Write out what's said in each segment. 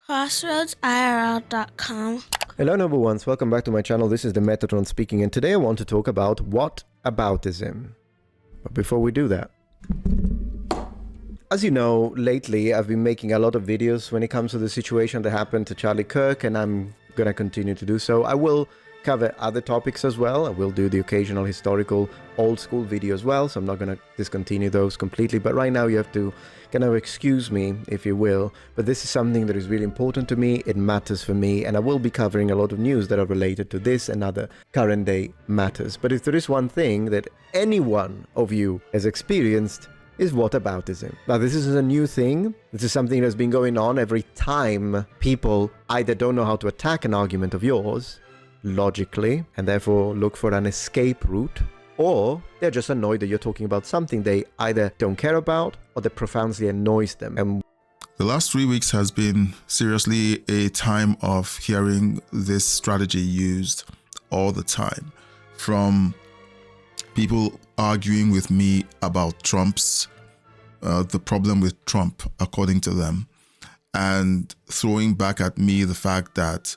CrossroadsIRL.com. Hello number ones, welcome back to my channel. This is the Metatron speaking, and today I want to talk about whataboutism. But before we do that, as you know, lately I've been making a lot of videos when it comes to the situation that happened to Charlie Kirk, and I'm gonna continue to do so. I will cover other topics as well. I will do the occasional historical old school video as well, so I'm not gonna discontinue those completely, but right now you have to kind of excuse me, if you will, but this is something that is really important to me. It matters for me, and I will be covering a lot of news that are related to this and other current day matters. But if there is one thing that any one of you has experienced, is whataboutism. Now, this is a new thing. This is something that's been going on every time people either don't know how to attack an argument of yours logically and therefore look for an escape route, or they're just annoyed that you're talking about something they either don't care about or that profoundly annoys them. And the last 3 weeks has been seriously a time of hearing this strategy used all the time. From people arguing with me about Trump's, the problem with Trump, according to them, and throwing back at me the fact that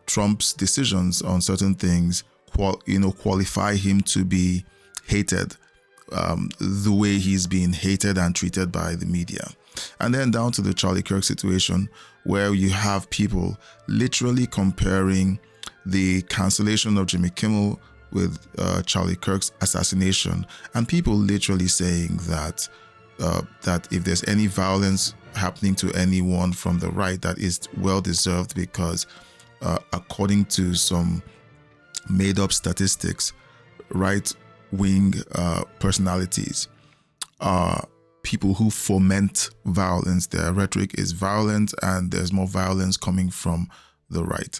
Trump's decisions on certain things qualify him to be hated, the way he's being hated and treated by the media. And then down to the Charlie Kirk situation, where you have people literally comparing the cancellation of Jimmy Kimmel with Charlie Kirk's assassination, and people literally saying that if there's any violence happening to anyone from the right, that is well deserved, because according to some made-up statistics, right-wing personalities are people who foment violence. Their rhetoric is violent, and there's more violence coming from the right.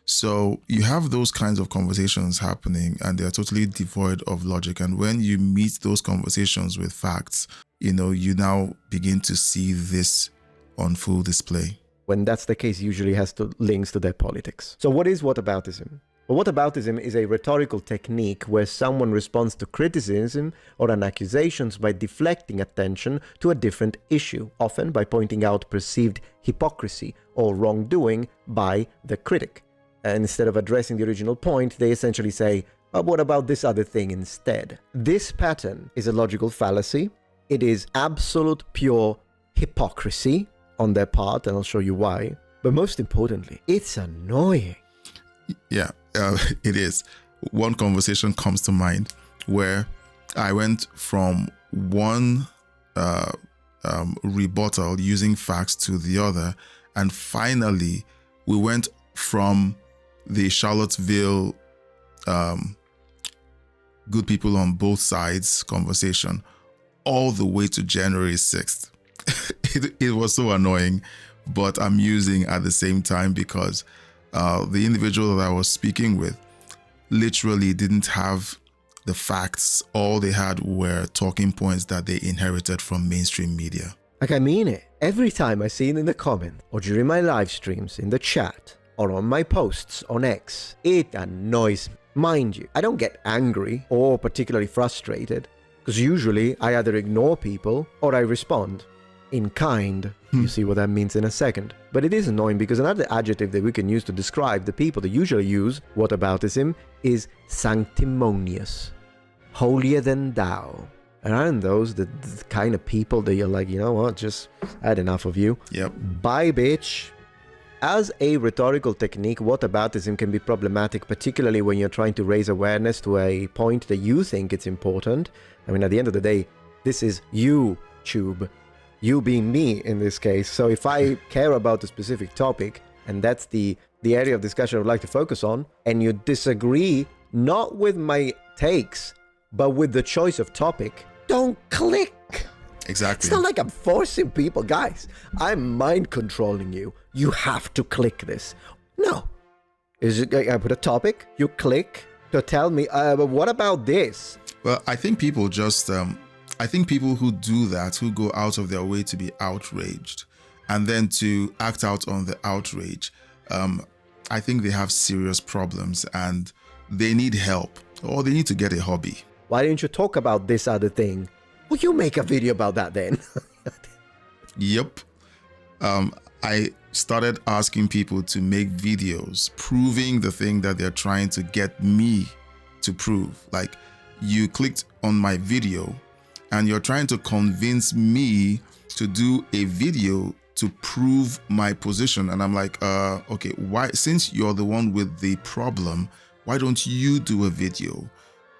So you have those kinds of conversations happening, and they're totally devoid of logic. And when you meet those conversations with facts, you now begin to see this on full display. when that's the case, usually has links to their politics. So what is whataboutism? Well, whataboutism is a rhetorical technique where someone responds to criticism or an accusations by deflecting attention to a different issue, often by pointing out perceived hypocrisy or wrongdoing by the critic. And instead of addressing the original point, they essentially say, oh, what about this other thing instead? This pattern is a logical fallacy. It is absolute pure hypocrisy on their part, and I'll show you why. But most importantly, it's annoying. Yeah, it is. One conversation comes to mind where I went from one rebuttal using facts to the other, and finally we went from the Charlottesville good people on both sides conversation all the way to January 6th. It was so annoying, but amusing at the same time, because the individual that I was speaking with literally didn't have the facts. All they had were talking points that they inherited from mainstream media. Like, I mean it. Every time I see it in the comment, or during my live streams, in the chat, or on my posts on X, it annoys me. Mind you, I don't get angry or particularly frustrated, because usually I either ignore people or I respond in kind. You see what that means in a second. But it is annoying because another adjective that we can use to describe the people that usually use whataboutism is sanctimonious, holier than thou. And aren't those the kind of people that you're like, you know what, just I had enough of you. Yep. Bye, bitch. As a rhetorical technique, whataboutism can be problematic, particularly when you're trying to raise awareness to a point that you think it's important. I mean, at the end of the day, this is YouTube. You being me in this case. So if I care about a specific topic, and that's the area of discussion I would like to focus on, and you disagree not with my takes, but with the choice of topic, don't click. Exactly. It's not like I'm forcing people. Guys, I'm mind controlling you. You have to click this. No. I put a topic, you click to tell me, but what about this? Well, I think people just, I think people who do that, who go out of their way to be outraged and then to act out on the outrage, I think they have serious problems and they need help, or they need to get a hobby. Why didn't you talk about this other thing? Well, you make a video about that then. Yep. I started asking people to make videos proving the thing that they're trying to get me to prove. Like, you clicked on my video and you're trying to convince me to do a video to prove my position. And I'm like, okay, why, since you're the one with the problem, why don't you do a video?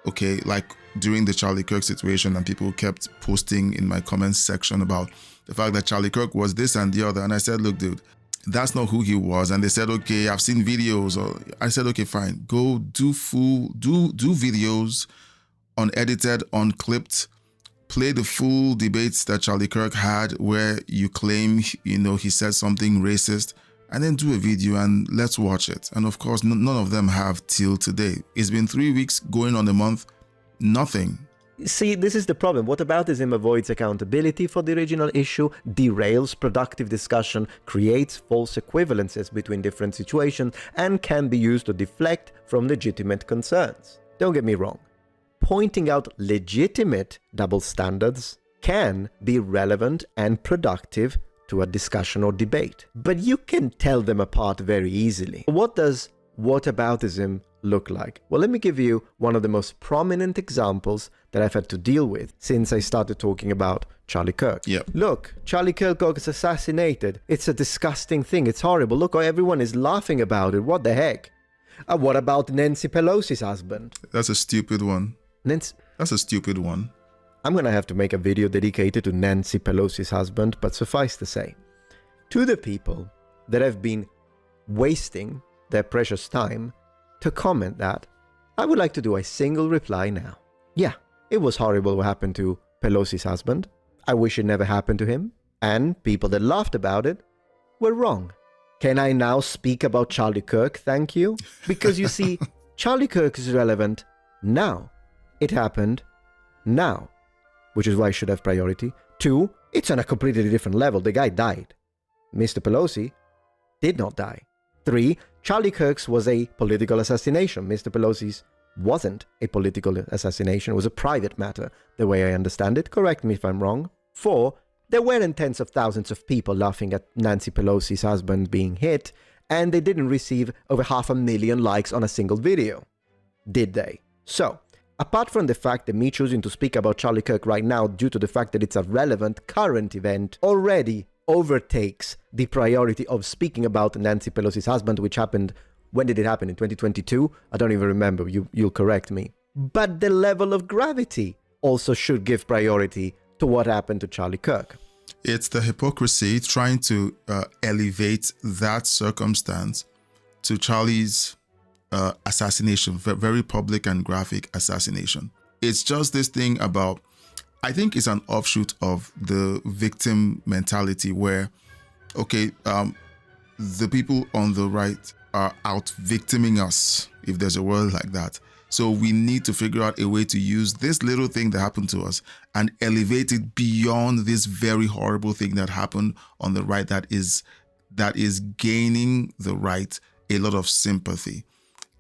Okay, like during the Charlie Kirk situation, and people kept posting in my comments section about the fact that Charlie Kirk was this and the other. And I said, look, dude, that's not who he was. And they said, okay, I've seen videos. Or I said, okay, fine, go do videos, unedited, unclipped, play the full debates that Charlie Kirk had where you claim, he said something racist, and then do a video and let's watch it. And of course, none of them have till today. It's been 3 weeks, going on a month, nothing. See, this is the problem. Whataboutism avoids accountability for the original issue, derails productive discussion, creates false equivalences between different situations, and can be used to deflect from legitimate concerns. Don't get me wrong. Pointing out legitimate double standards can be relevant and productive to a discussion or debate, but you can tell them apart very easily. What does whataboutism look like? Well, let me give you one of the most prominent examples that I've had to deal with since I started talking about Charlie Kirk. Yep. Look, Charlie Kirk got assassinated. It's a disgusting thing. It's horrible. Look, everyone is laughing about it. What the heck? What about Nancy Pelosi's husband? That's a stupid one. That's a stupid one. I'm going to have to make a video dedicated to Nancy Pelosi's husband, but suffice to say, to the people that have been wasting their precious time to comment that, I would like to do a single reply now. Yeah, it was horrible what happened to Pelosi's husband. I wish it never happened to him. And people that laughed about it were wrong. Can I now speak about Charlie Kirk? Thank you. Because you see, Charlie Kirk is relevant now. It happened now, which is why I should have priority. 2, it's on a completely different level. The guy died. Mr. Pelosi did not die. 3, Charlie Kirk's was a political assassination. Mr. Pelosi's wasn't a political assassination. It was a private matter, the way I understand it. Correct me if I'm wrong. 4, there weren't tens of thousands of people laughing at Nancy Pelosi's husband being hit, and they didn't receive over 500,000 likes on a single video. Did they? So, apart from the fact that me choosing to speak about Charlie Kirk right now due to the fact that it's a relevant current event already overtakes the priority of speaking about Nancy Pelosi's husband, which happened, when did it happen? In 2022? I don't even remember, you'll correct me. But the level of gravity also should give priority to what happened to Charlie Kirk. It's the hypocrisy trying to elevate that circumstance to Charlie's assassination, very public and graphic assassination. It's just this thing about, I think it's an offshoot of the victim mentality where, okay, the people on the right are out victiming us, if there's a word like that. So we need to figure out a way to use this little thing that happened to us and elevate it beyond this very horrible thing that happened on the right that is gaining the right a lot of sympathy.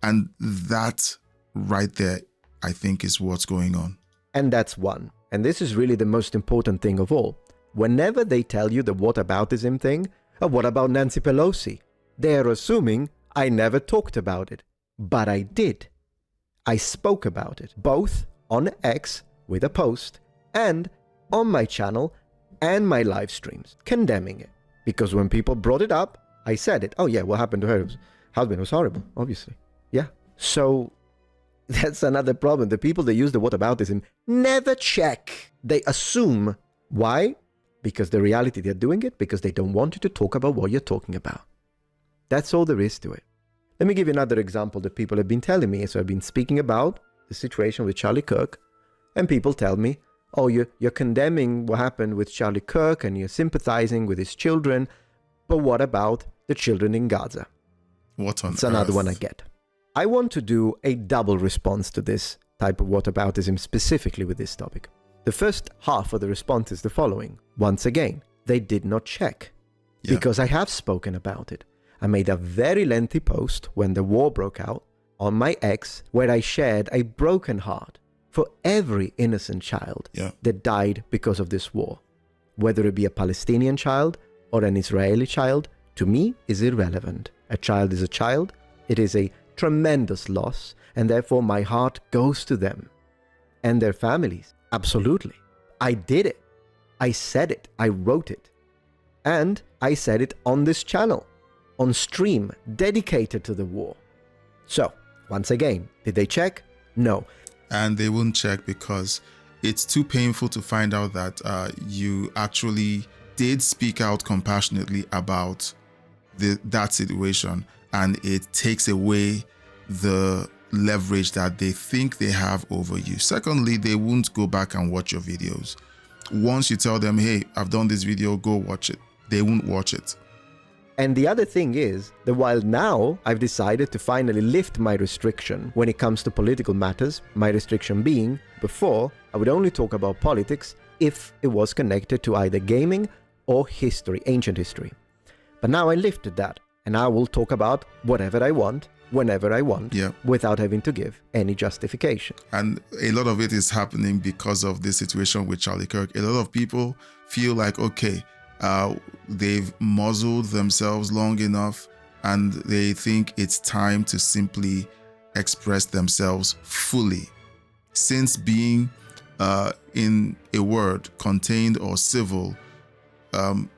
And that right there, I think, is what's going on. And that's one. And this is really the most important thing of all. Whenever they tell you the whataboutism thing, what about Nancy Pelosi? They're assuming I never talked about it. But I did. I spoke about it, both on X with a post and on my channel and my live streams, condemning it. Because when people brought it up, I said it. Oh yeah, what happened to her husband was horrible, obviously. Yeah. So that's another problem. The people that use the whataboutism never check. They assume. Why? Because the reality they're doing it because they don't want you to talk about what you're talking about. That's all there is to it. Let me give you another example that people have been telling me. So I've been speaking about the situation with Charlie Kirk, and people tell me, oh, you're condemning what happened with Charlie Kirk and you're sympathizing with his children, but what about the children in Gaza? What on It's another one I get. I want to do a double response to this type of whataboutism, specifically with this topic. The first half of the response is the following. Once again, they did not check. Yeah. Because I have spoken about it. I made a very lengthy post when the war broke out on my X where I shared a broken heart for every innocent child that died because of this war. Whether it be a Palestinian child or an Israeli child, to me, is irrelevant. A child is a child. It is a tremendous loss, and therefore my heart goes to them and their families. Absolutely. I did it. I said it. I wrote it. And I said it on this channel, on stream, dedicated to the war. So, once again, did they check? No. And they won't check because it's too painful to find out that you actually did speak out compassionately about that situation, and it takes away the leverage that they think they have over you. Secondly, they won't go back and watch your videos. Once you tell them, hey, I've done this video, go watch it, they won't watch it. And the other thing is that while now I've decided to finally lift my restriction when it comes to political matters, my restriction being, before, I would only talk about politics if it was connected to either gaming or history, ancient history. But now I lifted that, and I will talk about whatever I want, whenever I want, without having to give any justification. And a lot of it is happening because of this situation with Charlie Kirk. A lot of people feel like, okay, they've muzzled themselves long enough and they think it's time to simply express themselves fully. Since being in a word, contained or civil,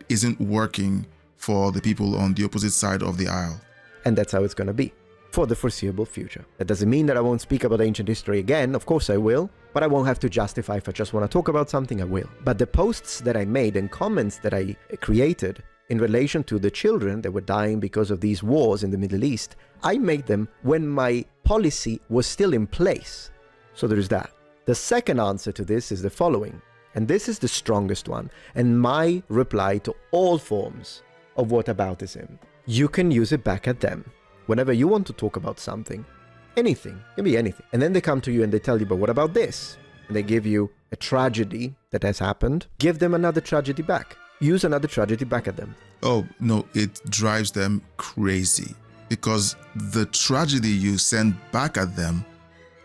isn't working for the people on the opposite side of the aisle. And that's how it's going to be for the foreseeable future. That doesn't mean that I won't speak about ancient history again. Of course I will, but I won't have to justify. If I just want to talk about something, I will. But the posts that I made and comments that I created in relation to the children that were dying because of these wars in the Middle East, I made them when my policy was still in place. So there's that. The second answer to this is the following, and this is the strongest one, and my reply to all forms of whataboutism. You can use it back at them. Whenever you want to talk about something, anything, it can be anything. And then they come to you and they tell you, but what about this? And they give you a tragedy that has happened. Give them another tragedy back. Use another tragedy back at them. Oh, no, it drives them crazy because the tragedy you send back at them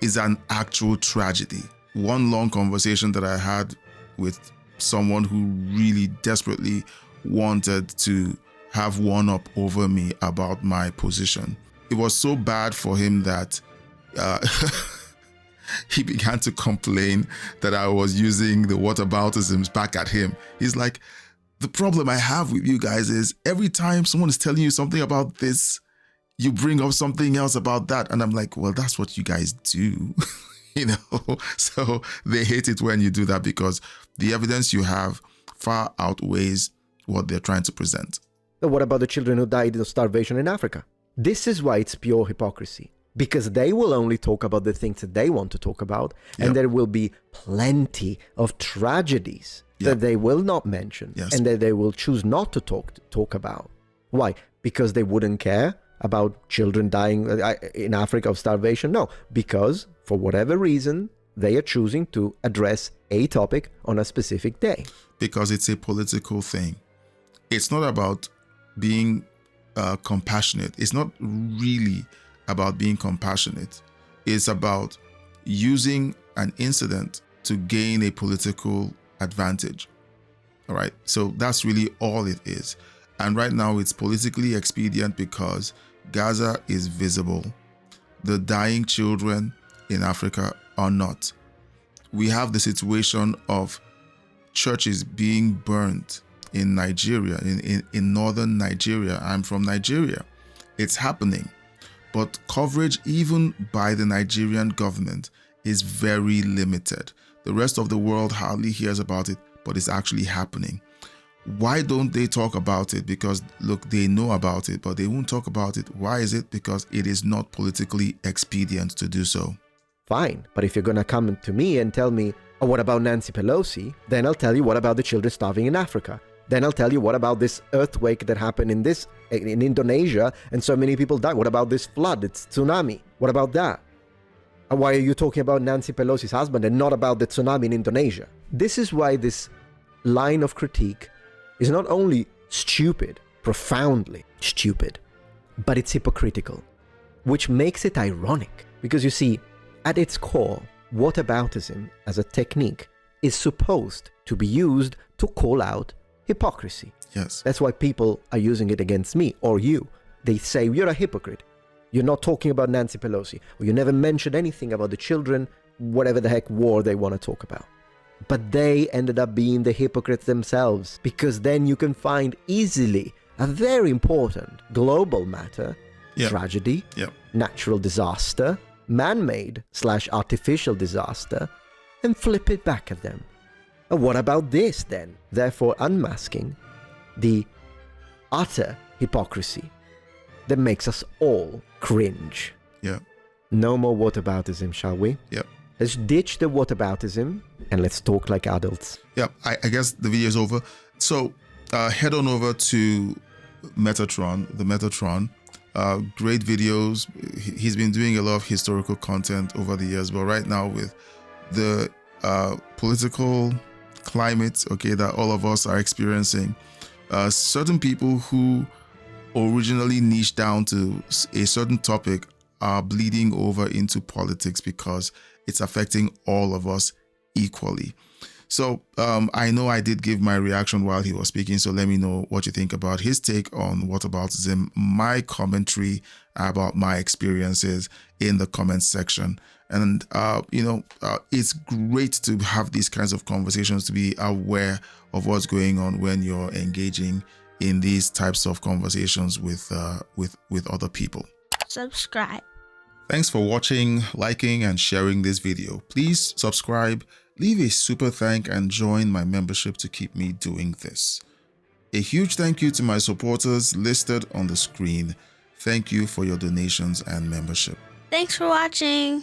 is an actual tragedy. One long conversation that I had with someone who really desperately wanted to have one up over me about my position. It was so bad for him that he began to complain that I was using the whataboutisms back at him. He's like, the problem I have with you guys is every time someone is telling you something about this, you bring up something else about that. And I'm like, well, that's what you guys do. You know, so they hate it when you do that because the evidence you have far outweighs what they're trying to present. But what about the children who died of starvation in Africa? This is why it's pure hypocrisy. Because they will only talk about the things that they want to talk about, and there will be plenty of tragedies that they will not mention, and that they will choose not to talk about. Why? Because they wouldn't care about children dying in Africa of starvation? No, because for whatever reason, they are choosing to address a topic on a specific day. Because it's a political thing. It's not about being compassionate. It's not really about being compassionate. It's about using an incident to gain a political advantage. All right. So that's really all it is. And right now it's politically expedient because Gaza is visible. The dying children in Africa are not. We have the situation of churches being burnt in Nigeria, in northern Nigeria. I'm from Nigeria. It's happening. But coverage even by the Nigerian government is very limited. The rest of the world hardly hears about it, but it's actually happening. Why don't they talk about it? Because look, they know about it, but they won't talk about it. Why is it? Because it is not politically expedient to do so. Fine, but if you're going to come to me and tell me, oh, what about Nancy Pelosi? Then I'll tell you what about the children starving in Africa. Then I'll tell you what about this earthquake that happened in Indonesia and so many people died. What about this flood? It's tsunami. What about that? And why are you talking about Nancy Pelosi's husband and not about the tsunami in Indonesia? This is why this line of critique is not only stupid, profoundly stupid, but it's hypocritical, which makes it ironic. Because you see, at its core, whataboutism as a technique is supposed to be used to call out hypocrisy. Yes. That's why people are using it against me or you. They say, you're a hypocrite. You're not talking about Nancy Pelosi, or you never mentioned anything about the children, whatever the heck war they want to talk about. But they ended up being the hypocrites themselves, because then you can find easily a very important global matter, tragedy, natural disaster, man-made / artificial disaster, and flip it back at them. And what about this then? Therefore unmasking the utter hypocrisy that makes us all cringe. Yeah. No more whataboutism, shall we? Yep. Let's ditch the whataboutism and let's talk like adults. Yeah, I guess the video is over. So head on over to Metatron, the Metatron. Great videos. He's been doing a lot of historical content over the years, but right now with the political climate, okay, that all of us are experiencing, certain people who originally niched down to a certain topic are bleeding over into politics because it's affecting all of us equally. So I know I did give my reaction while he was speaking, so let me know what you think about his take on whataboutism, my commentary about my experiences in the comments section. And, it's great to have these kinds of conversations, to be aware of what's going on when you're engaging in these types of conversations with other people. Subscribe. Thanks for watching, liking, and sharing this video. Please subscribe, leave a super thank, and join my membership to keep me doing this. A huge thank you to my supporters listed on the screen. Thank you for your donations and membership. Thanks for watching.